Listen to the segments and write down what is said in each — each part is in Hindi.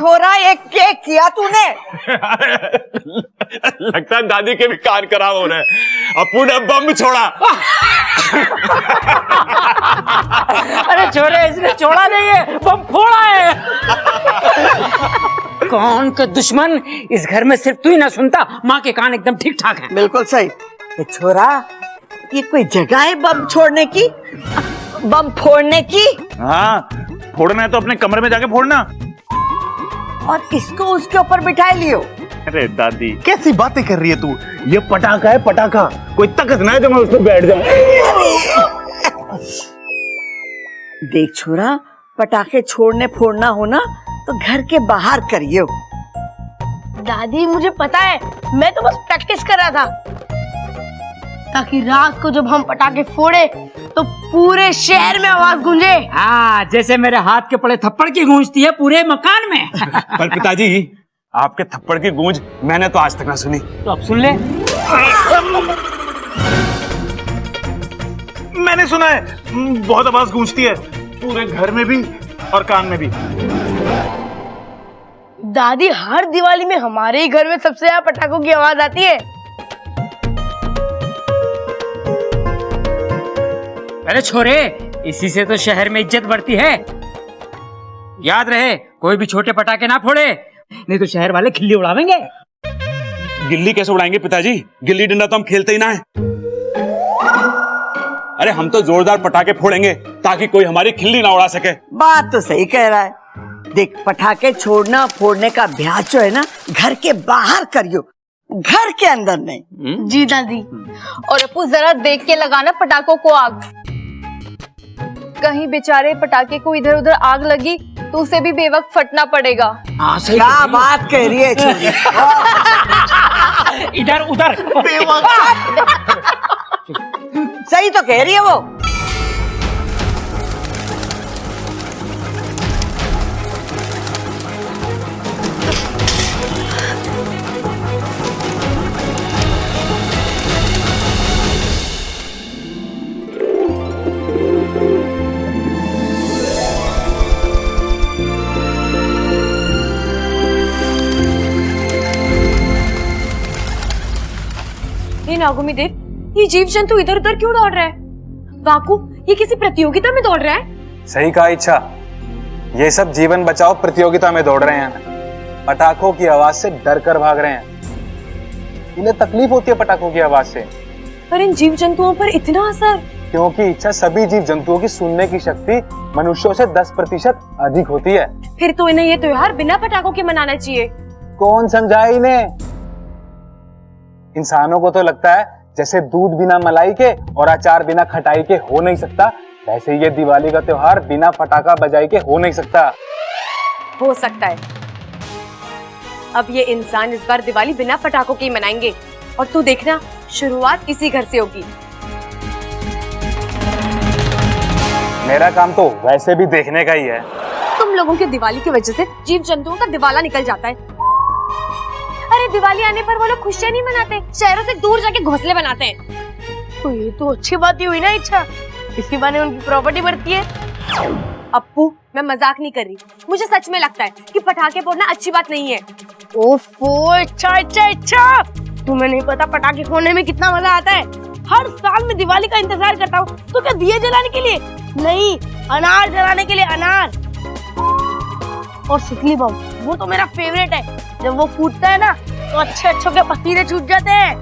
छोरा ये क्या किया तूने? लगता है दादी के भी कान खराब हो रहे हैं। अपू ने बम छोड़ा। अरे छोरे, इसने छोड़ा नहीं है, बम फोड़ा है। कौन का दुश्मन? इस घर में सिर्फ तू ही ना सुनता, माँ के कान एकदम ठीक ठाक हैं। बिल्कुल सही। ये छोरा, ये कोई जगह है बम छोड़ने की, बम फोड़ने की? हाँ, फोड़ना है तो अपने कमरे में जाके फोड़ना। और इसको उसके ऊपर बिठाए लियो। अरे दादी कैसी बातें कर रही है तू? ये पटाखा है, पटाखा। कोई ताकत ना है जो मैं उस पर बैठ जाऊं। देख छोरा, पटाखे छोड़ने फोड़ना हो ना तो घर के बाहर करियो। दादी मुझे पता है, मैं तो बस प्रैक्टिस कर रहा था ताकि रात को जब हम पटाखे फोड़े तो पूरे शहर में आवाज गूंजे। हाँ, जैसे मेरे हाथ के पड़े थप्पड़ की गूंजती है पूरे मकान में। पर पिताजी, आपके थप्पड़ की गूंज मैंने तो आज तक ना सुनी। तो अब सुन ले। मैंने सुना है, बहुत आवाज गूंजती है पूरे घर में भी और कान में भी। दादी, हर दिवाली में हमारे ही घर में सबसे ज्यादा पटाखों की आवाज आती है। अरे छोरे, इसी से तो शहर में इज्जत बढ़ती है। याद रहे, कोई भी छोटे पटाखे ना फोड़े, नहीं तो शहर वाले खिल्ली उड़ावेंगे। गिल्ली कैसे उड़ाएंगे पिताजी? गिल्ली डंडा तो हम खेलते ही ना है। अरे हम तो जोरदार पटाखे फोड़ेंगे ताकि कोई हमारी खिल्ली ना उड़ा सके। बात तो सही कह रहा है। देख, पटाखे छोड़ना फोड़ने का अभ्यास जो है ना, घर के बाहर करियो, घर के अंदर नहीं। जी दादी। और अपू जरा देख के लगाना पटाखों को आग। कहीं बेचारे पटाखे को इधर उधर आग लगी तो उसे भी बेवक्त फटना पड़ेगा। हाँ, सही। क्या बात कह रही है छोरी? इधर उधर। सही तो कह रही है वो। नागुमी देव, ये जीव जंतु इधर उधर क्यों दौड़ रहा है? वाकू, ये किसी प्रतियोगिता में दौड़ रहा है? सही कहा इच्छा, ये सब जीवन बचाओ प्रतियोगिता में दौड़ रहे हैं। पटाखों की आवाज से डर कर भाग रहे हैं। इन्हें तकलीफ होती है पटाखों की आवाज से। पर इन जीव जंतुओं पर इतना असर? क्योंकि इच्छा, सभी जीव जंतुओं की सुनने की शक्ति मनुष्यों से 10% अधिक होती है। फिर तो इन्हें ये त्योहार बिना पटाखों के मनाना चाहिए। कौन समझाए इन्हें? इंसानों को तो लगता है जैसे दूध बिना मलाई के और अचार बिना खटाई के हो नहीं सकता, वैसे ये दिवाली का त्योहार बिना पटाखा बजाई के हो नहीं सकता। हो सकता है। अब ये इंसान इस बार दिवाली बिना पटाखों के ही मनाएंगे, और तू देखना, शुरुआत इसी घर से होगी। मेरा काम तो वैसे भी देखने का ही है। तुम लोगों की दिवाली की वजह से जीव जंतुओं का दिवाला निकल जाता है। अरे दिवाली आने पर वो लोग खुशियां नहीं मनाते, शहरों से दूर जाके घोंसले बनाते हैं। तो ये तो अच्छी बात ही हुई ना इच्छा, इसी बहाने उनकी प्रॉपर्टी बढ़ती है। अप्पू, मैं मजाक नहीं कर रही, मुझे सच में लगता है कि पटाखे फोड़ना अच्छी बात नहीं है। ओफो, अच्छा, तुम्हें नहीं पता पटाखे फोड़ने में कितना मजा आता है। हर साल मैं दिवाली का इंतजार करता हूँ। तो क्या दिए जलाने के लिए? नहीं, अनार जलाने के लिए। अनार और सिकली बम, वो तो मेरा फेवरेट है। जब वो फूटता है ना तो अच्छे के पसीने छूट जाते हैं।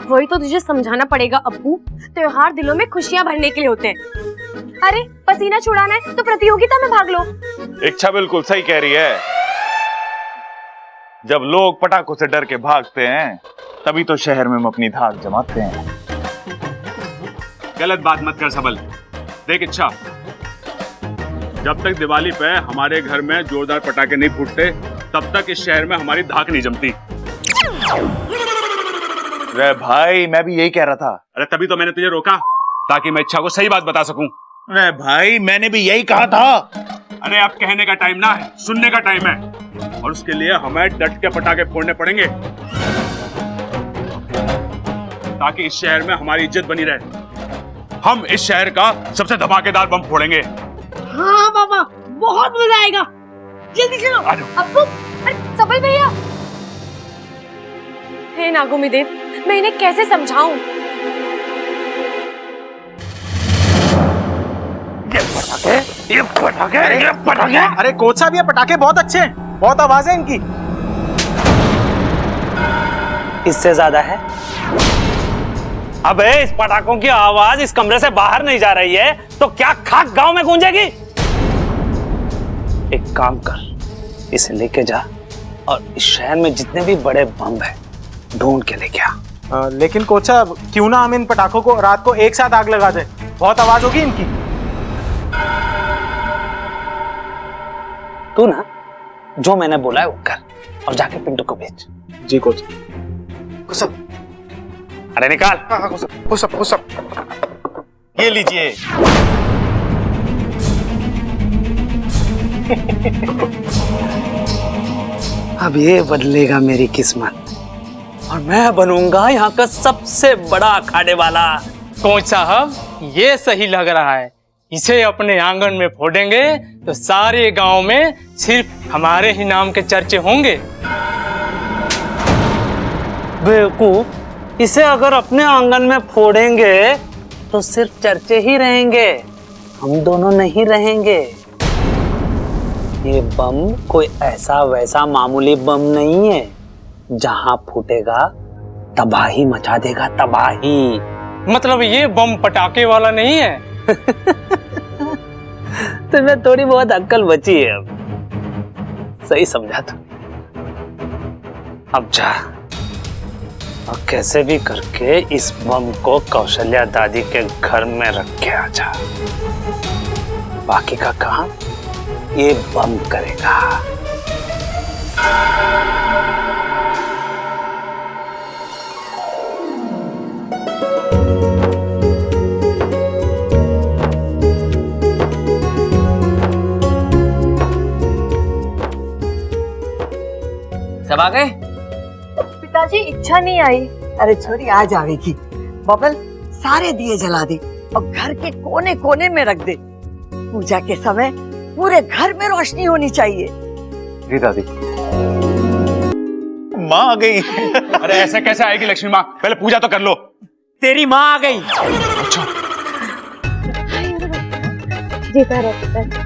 वही तो तुझे समझाना पड़ेगा अप्पू, त्योहार दिलों में खुशियां भरने के लिए होते हैं। अरे पसीना छुड़ाना है तो प्रतियोगिता में भाग लो। इच्छा बिल्कुल सही कह रही है। जब लोग पटाखों से डर के भागते हैं तभी तो शहर में हम अपनी धाक जमाते हैं। गलत बात मत कर सबल। देख इच्छा, जब तक दिवाली पे हमारे घर में जोरदार पटाखे नहीं फूटते तब तक इस शहर में हमारी धाक नहीं जमती। अरे भाई, मैं भी यही कह रहा था। अरे तभी तो मैंने तुझे रोका, ताकि मैं इच्छा को सही बात बता सकूं। अरे भाई, मैंने भी यही कहा था। अरे अब कहने का टाइम ना है, सुनने का टाइम है, और उसके लिए हमें डट के पटाखे फोड़ने पड़ेंगे ताकि इस शहर में हमारी इज्जत बनी रहे। हम इस शहर का सबसे धमाकेदार बम फोड़ेंगे। हाँ पापा, बहुत मजा आएगा। जल्दी चलो। आ जाओ। अब्बू, अरे सबल भैया। हे नागुमी देव, मैं इन्हें कैसे समझाऊं? ये पटाखे। अरे कोच साहब, ये पटाखे बहुत अच्छे हैं, बहुत आवाज है इनकी। इससे ज्यादा है। अबे इस पटाखों की आवाज इस कमरे से बाहर नहीं जा रही है तो क्या खाक गांव में गूंजेगी? एक काम कर, इसे लेके जा और इस शहर में जितने भी बड़े बम है ढूंढ के लेके आ। लेकिन कोच साहब, क्यों ना हम इन पटाखों को रात को एक साथ आग लगा दें, बहुत आवाज होगी इनकी। तू ना जो मैंने बोला है वो कर और जाके पिंटू को भेज। जी कोच। अरे निकाल। ये लीजिए। अब ये बदलेगा मेरी किस्मत और मैं बनूंगा यहाँ का सबसे बड़ा अखाड़े वाला। कोच साहब, ये सही लग रहा है। इसे अपने आंगन में फोड़ेंगे तो सारे गांव में सिर्फ हमारे ही नाम के चर्चे होंगे। बेवकूफ, इसे अगर अपने आंगन में फोड़ेंगे तो सिर्फ चर्चे ही रहेंगे, हम दोनों नहीं रहेंगे। ये बम कोई ऐसा वैसा मामूली बम नहीं है, जहां फूटेगा तबाही मचा देगा, तबाही। मतलब ये बम पटाखे वाला नहीं है? तुम्हें थोड़ी बहुत अक्ल बची है अब। सही समझा तू। अब जा और कैसे भी करके इस बम को कौशल्या दादी के घर में रख के आ जा। बाकी का काम ये बम करेगा। सब आ गए? पिताजी, इच्छा नहीं आई। अरे छोरी, आ जाएगी। बबल, सारे दिए जला दे और घर के कोने कोने में रख दे। पूजा के समय पूरे घर में रोशनी होनी चाहिए। जी दादी। माँ आ गई। अरे ऐसे कैसे आएगी लक्ष्मी माँ? पहले पूजा तो कर लो। तेरी माँ आ गई। जीता रहे पिताजी।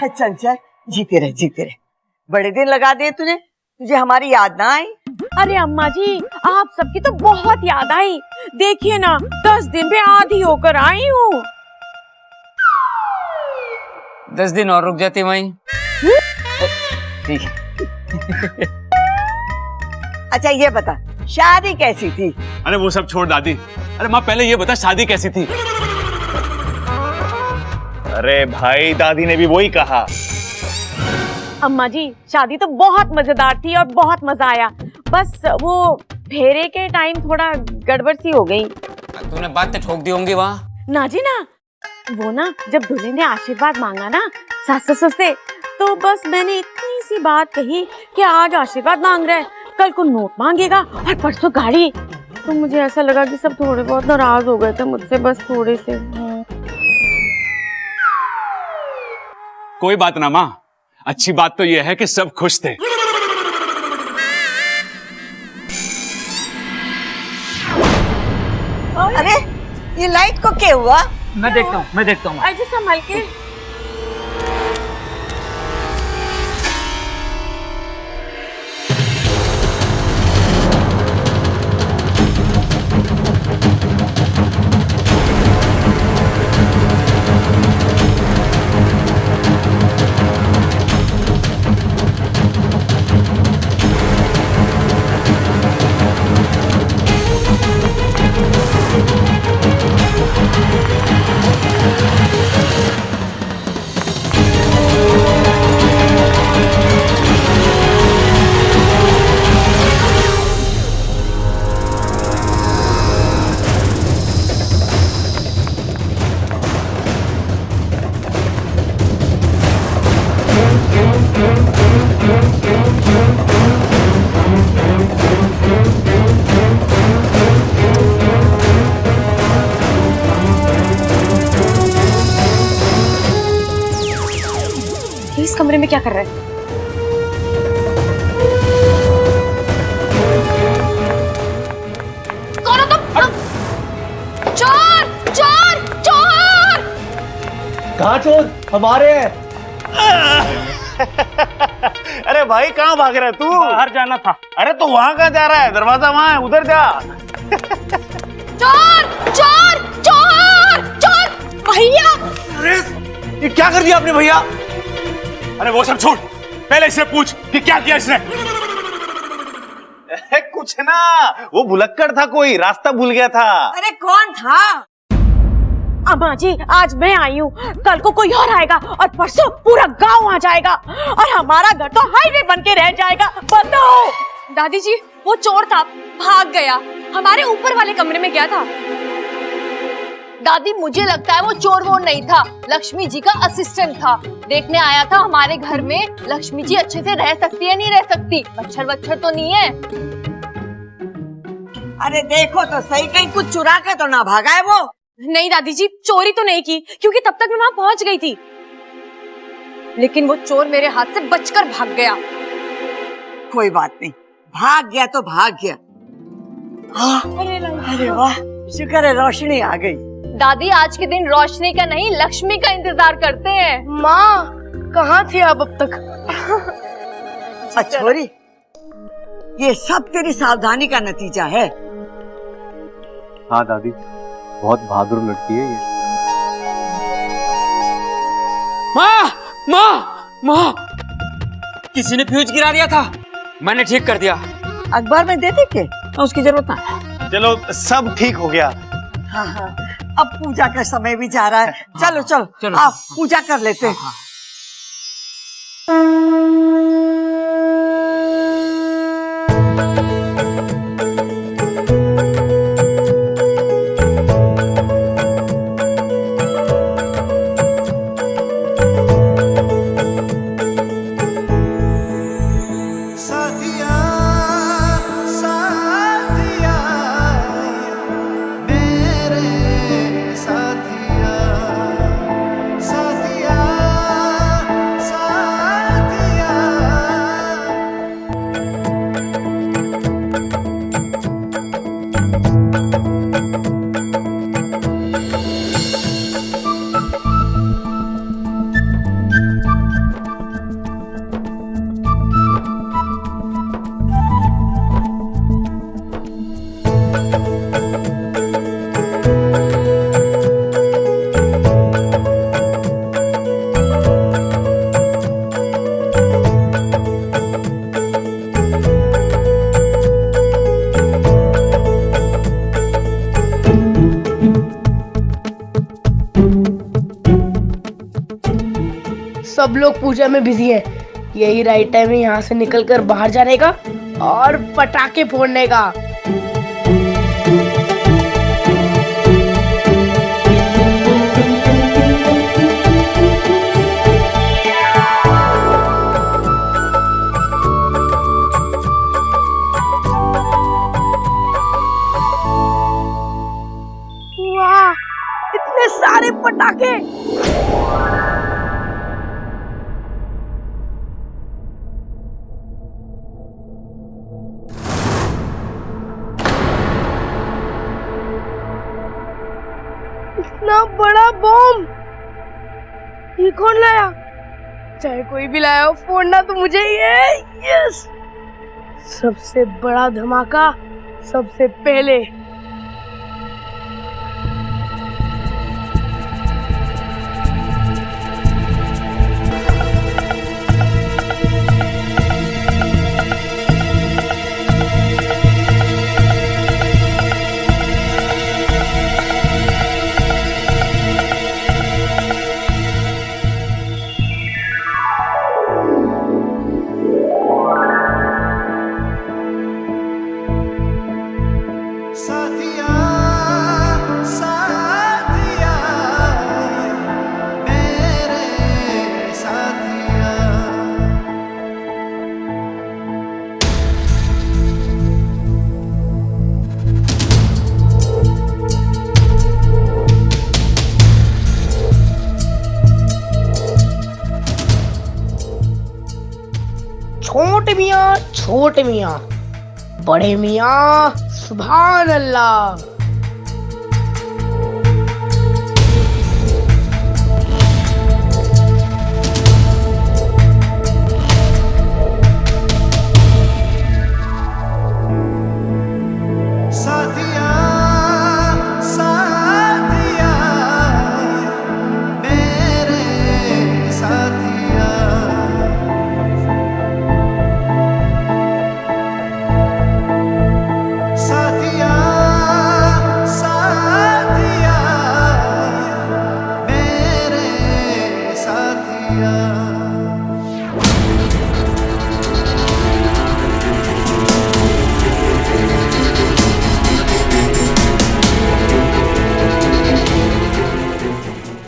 चंचल, जीते रहे जीते रहे। बड़े दिन लगा दिए तूने, तुझे हमारी याद ना आई? अरे अम्मा जी, आप सबकी तो बहुत याद आई। देखिए ना, 10 दिन पे आधी होकर आई हूँ। 10 दिन और रुक जाती वहीं। ठीक है। अच्छा ये बता, शादी कैसी थी? अरे वो सब छोड़ दादी। अरे माँ, पहले ये बता शादी कैसी थी? अरे भाई, दादी ने भी वही कहा। अम्मा जी, शादी तो बहुत मजेदार थी और बहुत मजा आया। बस वो फेरे के टाइम थोड़ा गड़बड़ सी हो गई। तूने बात तो ठोक दी होंगी वहाँ। ना जी ना, वो ना जब दूल्हे ने आशीर्वाद मांगा ना सास ससुर से, तो बस मैंने इतनी सी बात कही कि आज आशीर्वाद मांग रहा है, कल को नोट मांगेगा और परसों गाड़ी। तो मुझे ऐसा लगा कि सब थोड़े बहुत नाराज हो गए थे मुझसे, बस थोड़े से। कोई बात ना माँ, अच्छी बात तो यह है कि सब खुश थे। अरे ये लाइट को क्या हुआ? मैं देखता हूँ। अजय संभल के। कमरे में क्या कर रहा है? कौन हो तुम? चोर चोर चोर! कहाँ चोर? हमारे हैं। अरे भाई कहाँ भाग रहा है तू? बाहर जाना था। अरे तो वहां कहाँ जा रहा है? दरवाजा वहां है, उधर जा। चोर चोर चोर चोर! भैया! अरे ये क्या कर दिया आपने भैया? अरे वो सब छोड़, पहले इससे पूछ कि क्या किया इसने। कुछ ना, वो भुलक्कड़ था, कोई रास्ता भूल गया था। अरे कौन था? अम्मा जी, आज मैं आई हूँ, कल को कोई और आएगा और परसों पूरा गांव आ जाएगा और हमारा घर तो हाईवे बन के रह जाएगा। बताओ। दादी जी, वो चोर था, भाग गया, हमारे ऊपर वाले कमरे में गया था। दादी मुझे लगता है वो चोर वोर नहीं था, लक्ष्मी जी का असिस्टेंट था। देखने आया था हमारे घर में लक्ष्मी जी अच्छे से रह सकती है नहीं रह सकती, मच्छर वच्छर तो नहीं है। अरे देखो तो सही, कहीं कुछ चुरा के तो ना भागा है वो। नहीं दादी जी, चोरी तो नहीं की, क्योंकि तब तक मैं वहां पहुंच गई थी। लेकिन वो चोर मेरे हाथ से बचकर भाग गया। कोई बात नहीं, भाग गया तो भाग गया। हाँ, अरे वाह, शुक्र है रोशनी आ गई। दादी आज के दिन रोशनी का नहीं लक्ष्मी का इंतजार करते हैं। माँ कहाँ थी आप अब तक? छोरी, ये सब तेरी सावधानी का नतीजा है। हाँ दादी, बहुत बहादुर लड़की है ये। माँ माँ माँ, किसी ने फ्यूज गिरा दिया था, मैंने ठीक कर दिया। अखबार में दे दे के? उसकी जरूरत ना। चलो सब ठीक हो गया। हाँ हाँ, अब पूजा का समय भी जा रहा है। चलो चलो, चलो। आप पूजा कर लेते हैं। सब लोग पूजा में बिजी हैं। यही राइट टाइम है यहाँ से निकलकर बाहर जाने का और पटाखे फोड़ने का। वाह, इतने सारे पटाखे! इतना बड़ा बॉम्ब ये कौन लाया? चाहे कोई भी लाया हो, फोड़ना तो मुझे ही है। यस, सबसे बड़ा धमाका सबसे पहले। सा छोटे मियाँ छोटे मियाँ, बड़े मियाँ सुभान अल्लाह।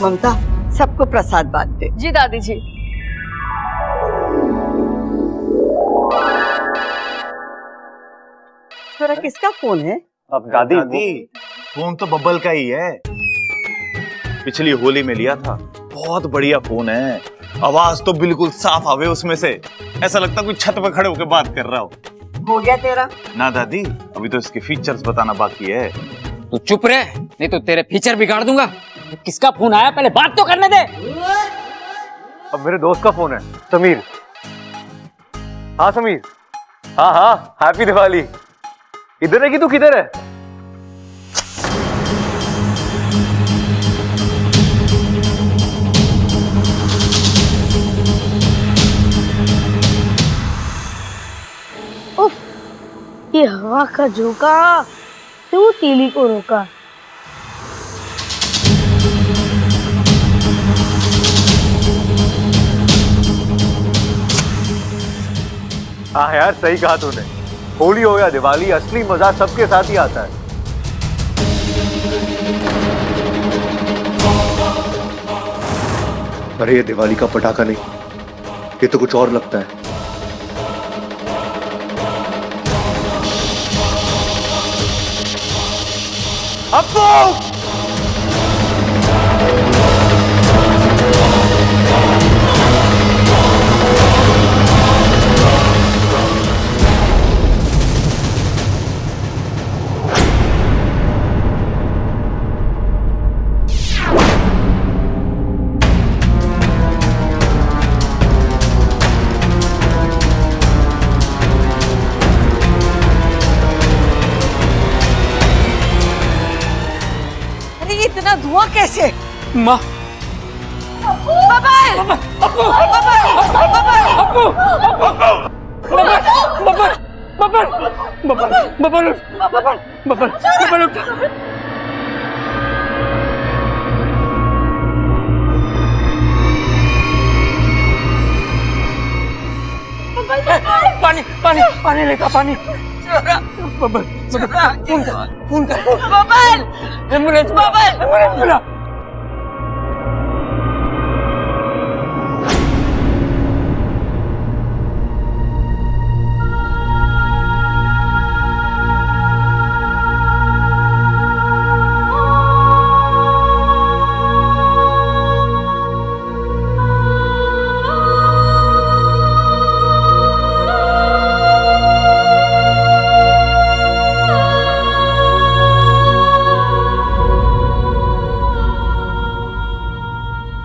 ममता, सबको प्रसाद बांट दे। जी दादी जी। छोरा, किसका फोन है? अब दादी फोन तो बब्बल का ही है, पिछली होली में लिया था। बहुत बढ़िया फोन है, आवाज तो बिल्कुल साफ आवे उसमें से, ऐसा लगता कोई छत पे खड़े होकर बात कर रहा हो। हो गया तेरा? ना दादी, अभी तो इसके फीचर्स बताना बाकी है। तू चुप रहे, नहीं तो तेरे फीचर बिगाड़ दूंगा। किसका फोन आया, पहले बात तो करने दे। अब मेरे दोस्त का फोन है, समीर। हाँ समीर, हाँ हाँ, हैप्पी दिवाली। इधर है कि तू किधर है? उफ, ये हवा का झोंका क्यों तीली को रोका। हाँ यार, सही कहा तूने। होली हो या दिवाली, असली मजा सबके साथ ही आता है। अरे ये दिवाली का पटाखा नहीं, ये तो कुछ और लगता है। अप्पू! इतना धुआं कैसे? माँ, पानी पानी पानी लेकर पानी। फोन कर एम्बुलेंस बुला।